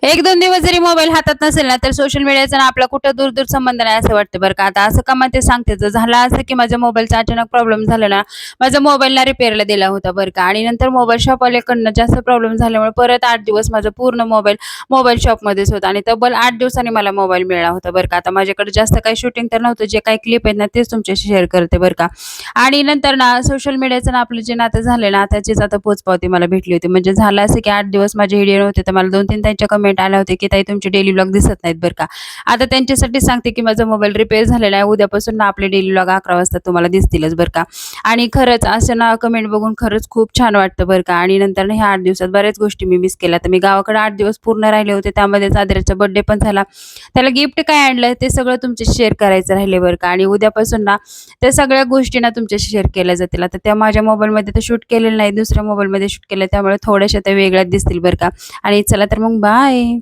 1-2 दिवस जरी मोबाईल हातात नसेल ना, तर सोशल मीडियाचा ना आपला कुठं दूर-दूर संबंध नाही असं वाटतं बरं का. आता असं का मग ते सांगते, तर झालं असं की माझ्या मोबाईलचा अचानक प्रॉब्लेम झाला ना, माझा मोबाईलला रिपेअरला दिला होता बरं का आणि नंतर मोबाईल शॉपवाल्याकडनं जास्त प्रॉब्लेम झाल्यामुळे परत 8 दिवस माझा पूर्ण मोबाईल मोबाईल शॉपमध्येच होता आणि तब्बल 8 दिवसांनी मला मोबाईल मिळाला होता बरं का. आता माझ्याकडे जास्त काही शूटिंग तर नव्हतं, जे काही क्लिप आहेत ना, तेच तुमच्याशी शेअर करते बरं का. आणि नंतर ना सोशल मीडियाचं ना आपलं जे नातं झालं ना, त्याचीच आता पोचपावती मला भेटली होती. म्हणजे झालं असं की 8 दिवस माझे व्हिडिओ नव्हते, तर मला 2-3 त्यांच्या कमेंट आल्या होत्या, की "ताई तुमचे डेली व्लॉग दिसत नाहीत बरं का." आता त्यांच्यासाठी सांगते, की माझा मोबाईल रिपेअर झालेला आहे. उद्यापासून ना आपले डेली व्लॉग 11 वाजता तुम्हाला दिसतीलच बरं का. आणि खरंच असं ना कमेंट बघून खरंच खूप छान वाटतं बरं का. आणि नंतर ना ह्या 8 दिवसात बऱ्याच गोष्टी मी मिस केल्या. तर मी गावाकडे 8 दिवस पूर्ण राहिले होते. त्यामध्ये साजऱ्याचा बर्थडे पण झाला. त्याला गिफ्ट काय आणलं ते सगळं तुमच्याशी शेअर करायचं राहिले बरं का. आणि उद्यापासून ना त्या सगळ्या गोष्टी ना तुमच्याशी शेअर केल्या जातील. आता त्या माझ्या मोबाईलमध्ये तर शूट केलेल्या नाही, दुसऱ्या मोबाईलमध्ये शूट केल्या त्यामुळे थोड्याशा त्या वेगळ्याच दिसतील बरं का. आणि चला तर मग बाय.